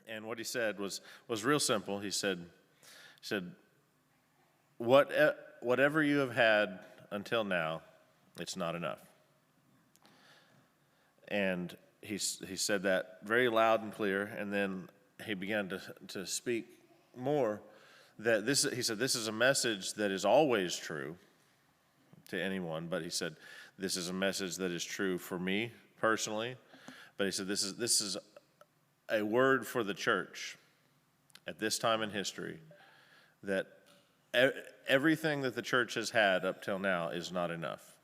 And what he said was real simple. He said, whatever you have had until now, it's not enough. And he said that very loud and clear, and then he began to speak more that he said, this is a message that is always true to anyone, but he said, this is a message that is true for me personally, but he said, this is a word for the church at this time in history, that everything that the church has had up till now is not enough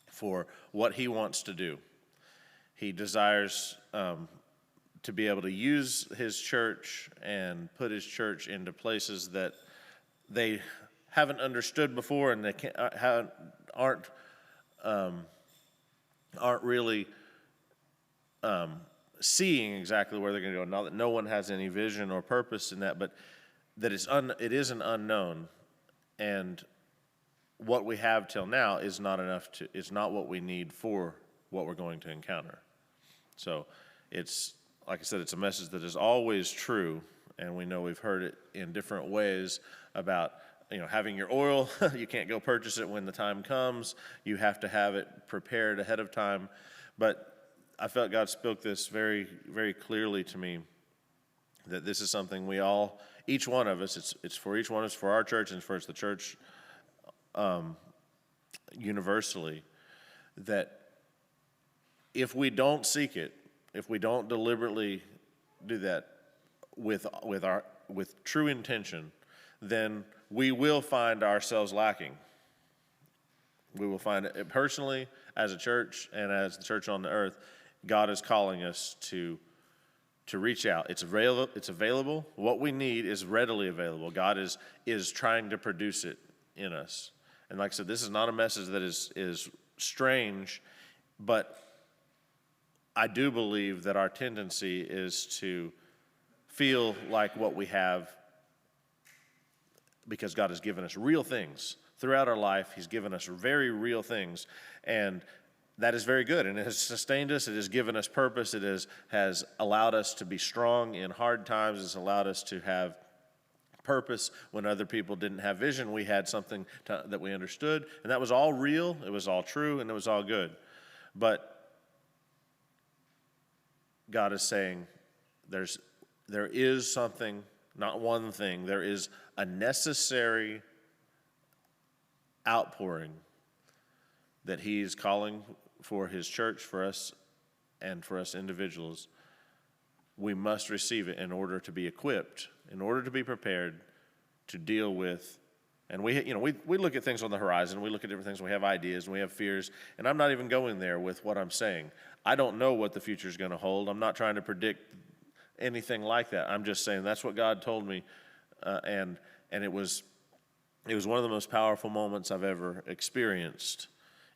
for what he wants to do. He desires to be able to use his church and put his church into places that they haven't understood before, and they aren't really seeing exactly where they're going to go. Not that no one has any vision or purpose in that, but that it is an unknown, and what we have till now is not enough it's not what we need for what we're going to encounter. So it's, like I said, it's a message that is always true, and we know we've heard it in different ways about, having your oil. You can't go purchase it when the time comes. You have to have it prepared ahead of time. But I felt God spoke this very, very clearly to me, that this is something each one of us, it's for each one of us, for our church and for the church universally, that if we don't seek it, if we don't deliberately do that with true intention, then we will find ourselves lacking. We will find it personally, as a church and as the church on the earth. God is calling us to reach out. It's available. What we need is readily available. God is trying to produce it in us. And like I said, this is not a message that is strange, but I do believe that our tendency is to feel like what we have, because God has given us real things throughout our life. He's given us very real things, and that is very good, and it has sustained us. It has given us purpose. It has allowed us to be strong in hard times. It's allowed us to have purpose when other people didn't have vision. We had something that we understood, and that was all real. It was all true, and it was all good. But God is saying there is something, not one thing, there is a necessary outpouring that he's calling for his church, for us, and for us individuals. We must receive it in order to be equipped, in order to be prepared to deal with. And we look at things on the horizon. We look at different things. We have ideas and we have fears. And I'm not even going there with what I'm saying. I don't know what the future is going to hold. I'm not trying to predict anything like that. I'm just saying that's what God told me, and it was one of the most powerful moments I've ever experienced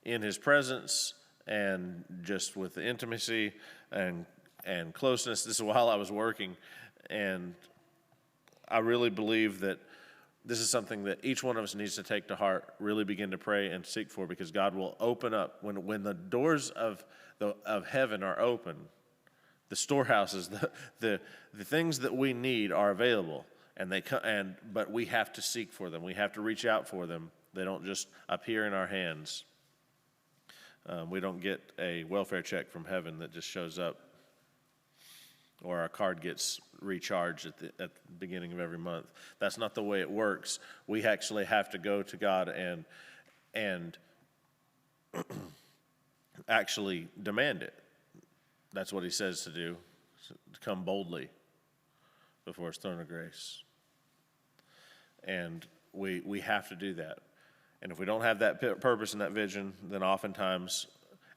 in His presence, and just with the intimacy and closeness. This is while I was working, and I really believe that this is something that each one of us needs to take to heart, really begin to pray and seek for, because God will open up when the doors of heaven are open. The storehouses, the things that we need are available, and but we have to seek for them. We have to reach out for them. They don't just appear in our hands. We don't get a welfare check from heaven that just shows up, or our card gets recharged at the beginning of every month. That's not the way it works. We actually have to go to God and actually demand it. That's what He says to do, to come boldly before His throne of grace. And we have to do that. And if we don't have that purpose and that vision, then oftentimes,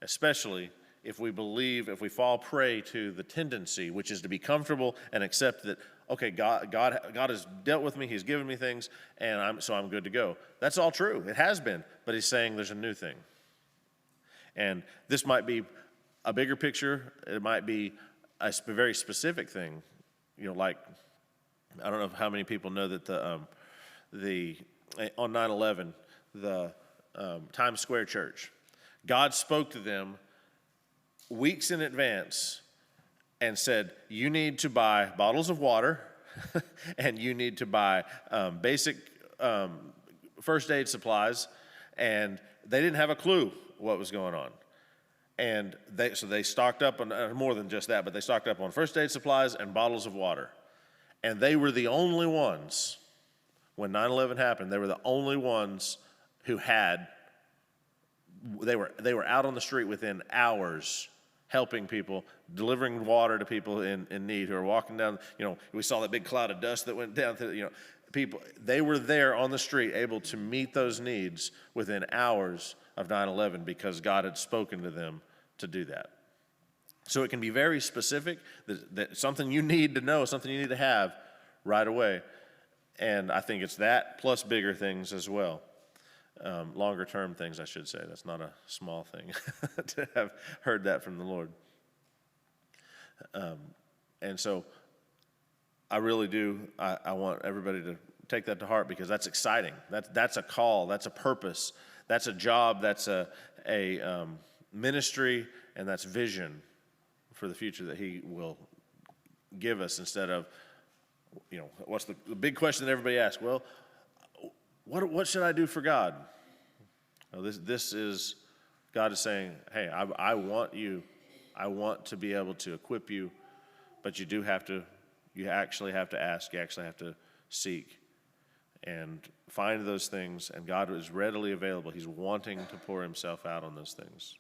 especially if we fall prey to the tendency, which is to be comfortable and accept that, okay, God has dealt with me, He's given me things, and I'm good to go. That's all true. It has been. But He's saying there's a new thing. And this might be a bigger picture. It might be a very specific thing. Like, I don't know how many people know that on 9/11, the Times Square Church, God spoke to them weeks in advance and said, you need to buy bottles of water and you need to buy basic first aid supplies. And they didn't have a clue what was going on. And they stocked up on more than just that, but they stocked up on first aid supplies and bottles of water. And they were the only ones, when 9/11 happened, they were the only ones who they were out on the street within hours helping people, delivering water to people in need who are walking down. We saw that big cloud of dust that went down through, people. They were there on the street able to meet those needs within hours of 9/11 because God had spoken to them to do that. So it can be very specific, that something you need to know, something you need to have right away. And I think it's that plus bigger things as well. Longer term things, I should say. That's not a small thing to have heard that from the Lord. And so I really do, I want everybody to take that to heart, because that's exciting. That's a call, that's a purpose, that's a job, that's a ministry, and that's vision for the future that He will give us, instead of, what's the big question that everybody asks? Well, what should I do for God? Well, this is, God is saying, hey, I want you. I want to be able to equip you, but you actually have to ask, you actually have to seek and find those things, and God is readily available. He's wanting to pour Himself out on those things.